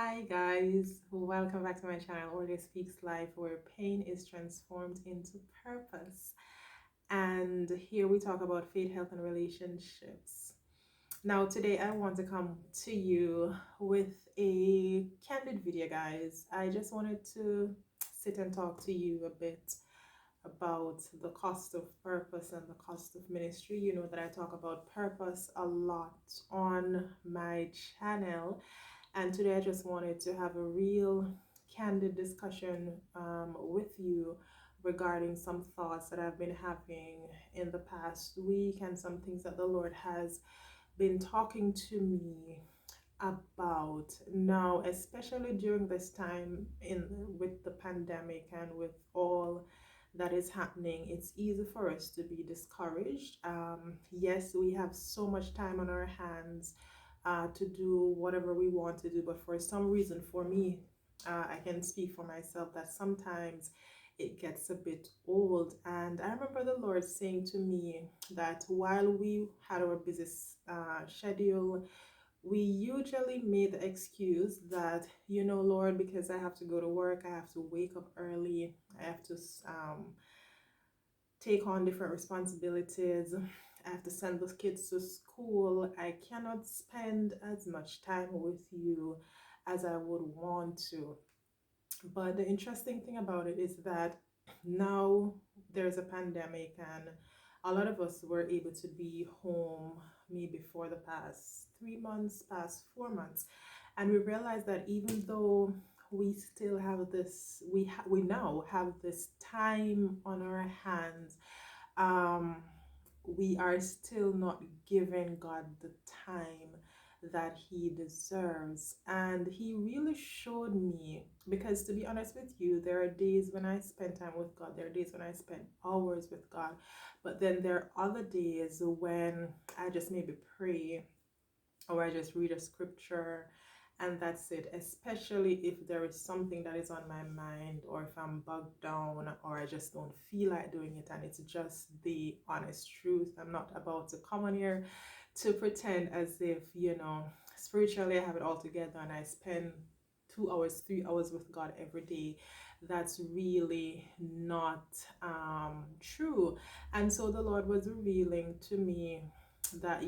Hi guys, welcome back to my channel, Order Speaks Life, where pain is transformed into purpose. And here we talk about faith, health, and relationships. Now, today I want to come to you with a candid video, guys. I just wanted to sit and talk to you a bit about the cost of purpose and the cost of ministry. You know that I talk about purpose a lot on my channel, and today I just wanted to have a real candid discussion with you regarding some thoughts that I've been having in the past week and some things that the Lord has been talking to me about now, especially during this time in with the pandemic and with all that is happening. It's easy for us to be discouraged. Yes, we have so much time on our hands to do whatever we want to do, but for some reason, for me, I can speak for myself that sometimes it gets a bit old. And I remember the Lord saying to me that while we had our busy schedule, we usually made the excuse that, Lord, because I have to go to work, I have to wake up early, I have to take on different responsibilities, I have to send those kids to school, I cannot spend as much time with you as I would want to. But the interesting thing about it is that now there's a pandemic, and a lot of us were able to be home maybe for the past 3 months, past 4 months. And we realized that even though we still have this, we now have this time on our hands, um, we are still not giving God the time that He deserves. And He really showed me, because to be honest with you, there are days when I spend time with God, there are days when I spend hours with God, but then there are other days when I just maybe pray or I just read a scripture and that's it. Especially if there is something that is on my mind, or if I'm bogged down, or I just don't feel like doing it, and it's just the honest truth. I'm not about to come on here to pretend as if, spiritually I have it all together and I spend 2 hours, 3 hours with God every day. That's really not true. And so the Lord was revealing to me that,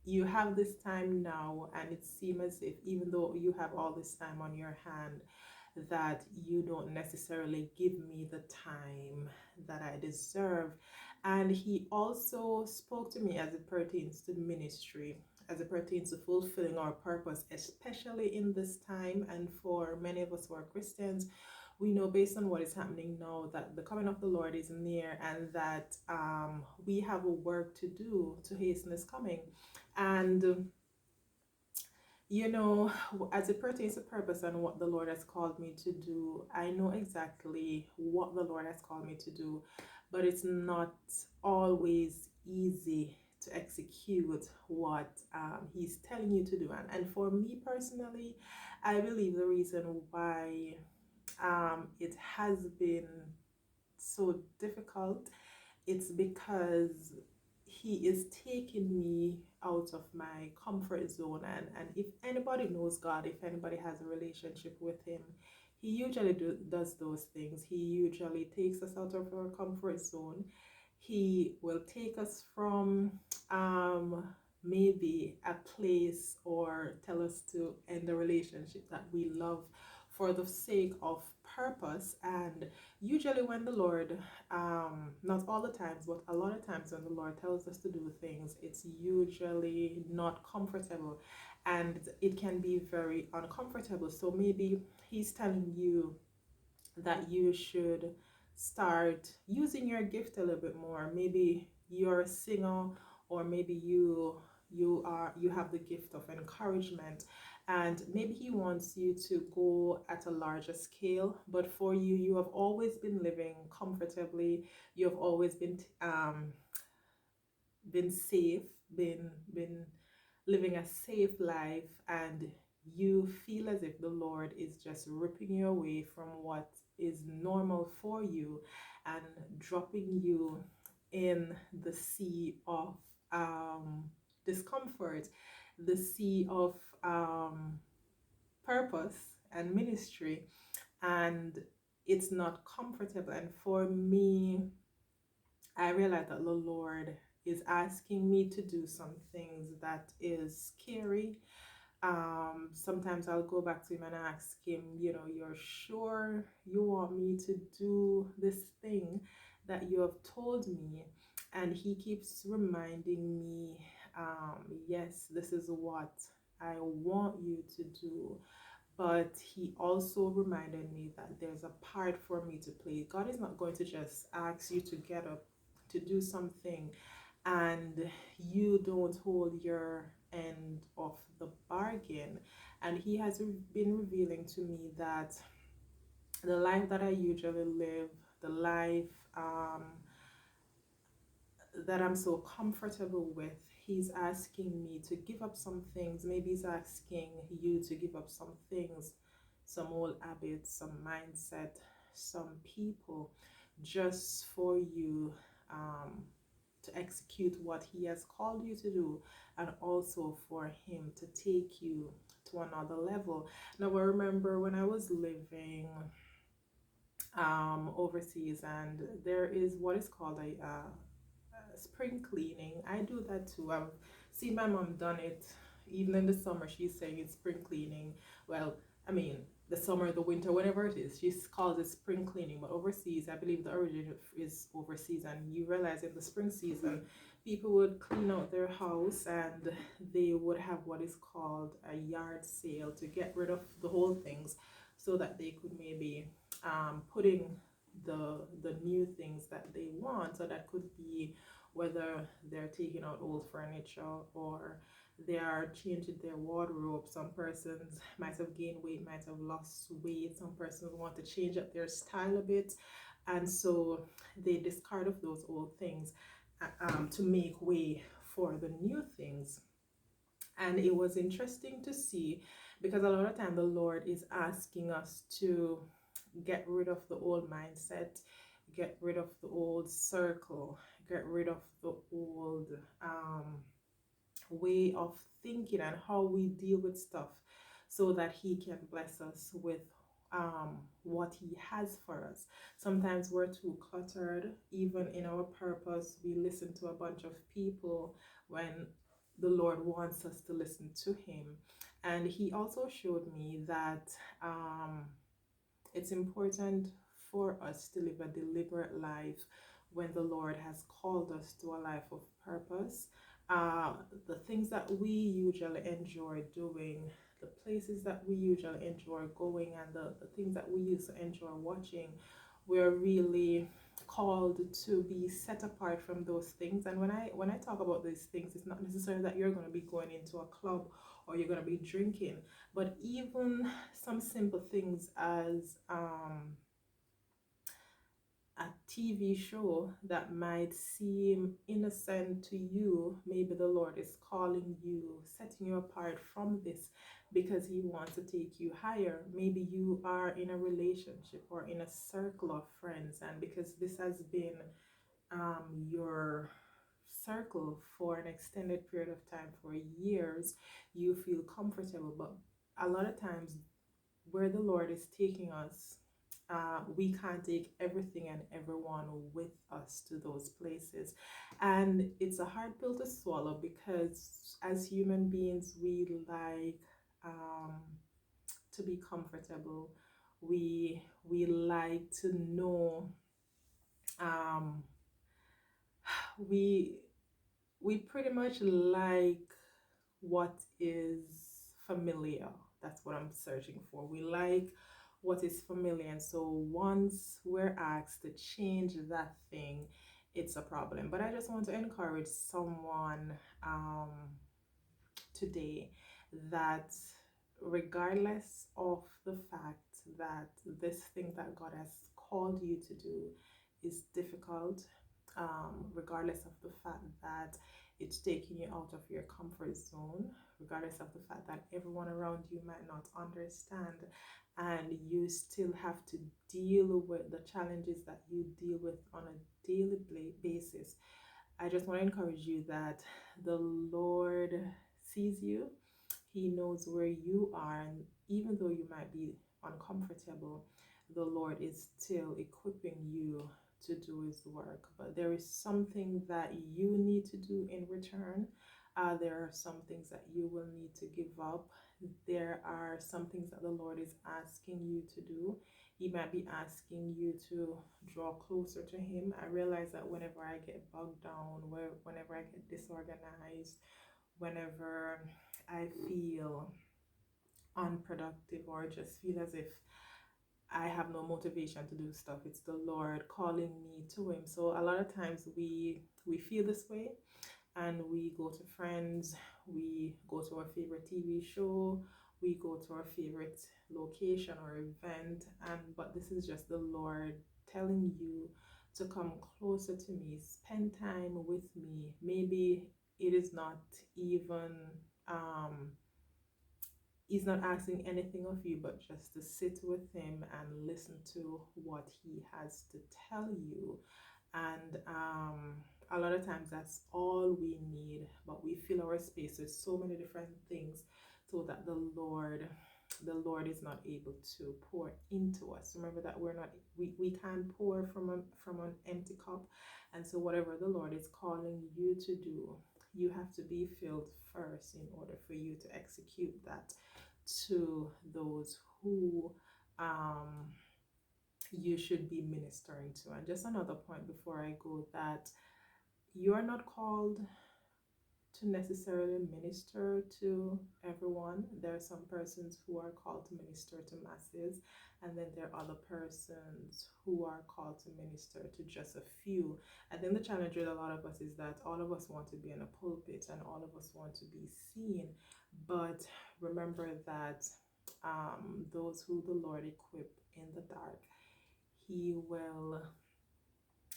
you have this time now, and it seems as if even though you have all this time on your hand, that you don't necessarily give me the time that I deserve. And He also spoke to me as it pertains to ministry, as it pertains to fulfilling our purpose, especially in this time. And for many of us who are Christians, we know based on what is happening now that the coming of the Lord is near, and that we have a work to do to hasten His coming. And as it pertains to purpose and what the Lord has called me to do, I know exactly what the Lord has called me to do, but it's not always easy to execute what He's telling you to do. And for me personally, I believe the reason why it has been so difficult, it's because He is taking me out of my comfort zone. And if anybody knows God, if anybody has a relationship with Him, He usually does those things. He usually takes us out of our comfort zone. He will take us from maybe a place, or tell us to end a relationship that we love for the sake of purpose. And usually when the Lord, not all the times, but a lot of times when the Lord tells us to do things, it's usually not comfortable, and it can be very uncomfortable. So maybe He's telling you that you should start using your gift a little bit more. Maybe you're a singer, or maybe you have the gift of encouragement, and maybe He wants you to go at a larger scale. But for you, you have always been living comfortably, you have always been safe, been living a safe life, and you feel as if the Lord is just ripping you away from what is normal for you and dropping you in the sea of discomfort, the sea of purpose and ministry, and it's not comfortable. And for me, I realize that the Lord is asking me to do some things that is scary. Sometimes I'll go back to him and ask him, you're sure you want me to do this thing that you have told me? And he keeps reminding me, yes, this is what I want you to do. But he also reminded me that there's a part for me to play. God is not going to just ask you to get up to do something and you don't hold your end of the bargain. And he has been revealing to me that the life that I usually live, the life that I'm so comfortable with, he's asking me to give up some things. Maybe he's asking you to give up some things, some old habits, some mindset, some people, just for you to execute what he has called you to do, and also for him to take you to another level. Now, I remember when I was living overseas, and there is what is called a spring cleaning. I do that too. I've seen my mom done it. Even in the summer, she's saying it's spring cleaning. Well, I mean, the summer, the winter, whatever it is, she calls it spring cleaning. But overseas, I believe the origin is overseas, and you realize in the spring season, people would clean out their house and they would have what is called a yard sale to get rid of the whole things, so that they could maybe put in the new things that they want. So that could be whether they're taking out old furniture or they are changing their wardrobe. Some persons might have gained weight, might have lost weight. Some persons want to change up their style a bit. And so they discard of those old things to make way for the new things. And it was interesting to see, because a lot of time the Lord is asking us to get rid of the old mindset, get rid of the old circle, get rid of the old way of thinking and how we deal with stuff, so that he can bless us with what he has for us. Sometimes we're too cluttered, even in our purpose. We listen to a bunch of people when the Lord wants us to listen to him. And he also showed me that it's important for us to live a deliberate life when the Lord has called us to a life of purpose. The things that we usually enjoy doing, the places that we usually enjoy going, and the things that we used to enjoy watching, we're really called to be set apart from those things. And when I talk about these things, it's not necessarily that you're going to be going into a club or you're going to be drinking, but even some simple things as a TV show that might seem innocent to you. Maybe the Lord is calling you, setting you apart from this because he wants to take you higher. Maybe you are in a relationship or in a circle of friends, and because this has been your circle for an extended period of time, for years, you feel comfortable. But a lot of times, where the Lord is taking us, we can't take everything and everyone with us to those places. And it's a hard pill to swallow, because as human beings, we like to be comfortable. We like to know, um, we we pretty much like what is familiar. That's what I'm searching for. We like what is familiar. And so once we're asked to change that thing, it's a problem. But I just want to encourage someone today that regardless of the fact that this thing that God has called you to do is difficult, regardless of the fact that it's taking you out of your comfort zone, regardless of the fact that everyone around you might not understand, and you still have to deal with the challenges that you deal with on a daily basis. I just want to encourage you that the Lord sees you. He knows where you are, and even though you might be uncomfortable, the Lord is still equipping you to do His work. But there is something that you need to do in return. There are some things that you will need to give up. There are some things that the Lord is asking you to do. He might be asking you to draw closer to Him. I realize that whenever I get bogged down, whenever I get disorganized, whenever I feel unproductive or just feel as if I have no motivation to do stuff, it's the Lord calling me to Him. So a lot of times we feel this way, and we go to friends, we go to our favorite TV show, we go to our favorite location or event, and but this is just the Lord telling you to come closer to me, spend time with me. Maybe it is not even um He's not asking anything of you but just to sit with Him and listen to what He has to tell you. And a lot of times that's all we need, but we fill our space with so many different things so that the Lord is not able to pour into us. Remember that we can't pour from an empty cup. And so whatever the Lord is calling you to do, you have to be filled first in order for you to execute that to those who um you should be ministering to. And just another point before I go, that you are not called to necessarily minister to everyone. There are some persons who are called to minister to masses, and then there are other persons who are called to minister to just a few. I think the challenge with a lot of us is that all of us want to be in a pulpit and all of us want to be seen, but remember that those who the Lord equip in the dark, He will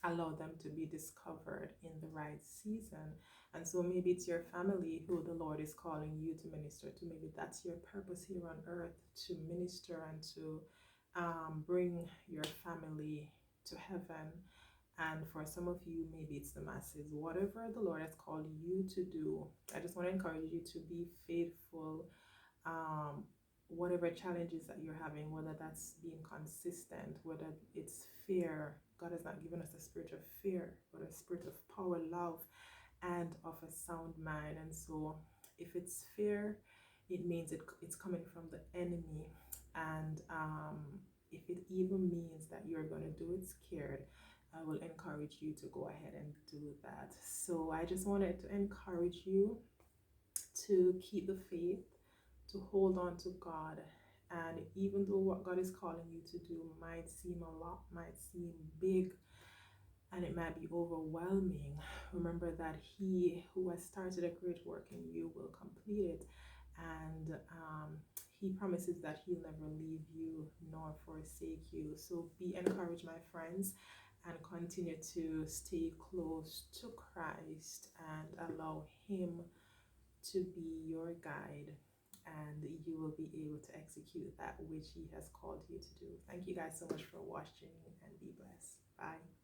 allow them to be discovered in the right season. And so maybe it's your family who the Lord is calling you to minister to. Maybe that's your purpose here on earth, to minister and to bring your family to heaven. And for some of you, maybe it's the masses. Whatever the Lord has called you to do, I just want to encourage you to be faithful. um, Whatever challenges that you're having, whether that's being consistent, whether it's fear. God has not given us a spirit of fear, but a spirit of power, love, and of a sound mind. And so if it's fear, it means it's coming from the enemy. And if it even means that you're going to do it scared, I will encourage you to go ahead and do that. So I just wanted to encourage you to keep the faith, to hold on to God. And even though what God is calling you to do might seem a lot, might seem big, and it might be overwhelming, remember that He who has started a great work in you will complete it. And He promises that He'll never leave you nor forsake you. So be encouraged, my friends, and continue to stay close to Christ and allow Him to be your guide, and you will be able to execute that which He has called you to do. Thank you guys so much for watching, and be blessed. Bye.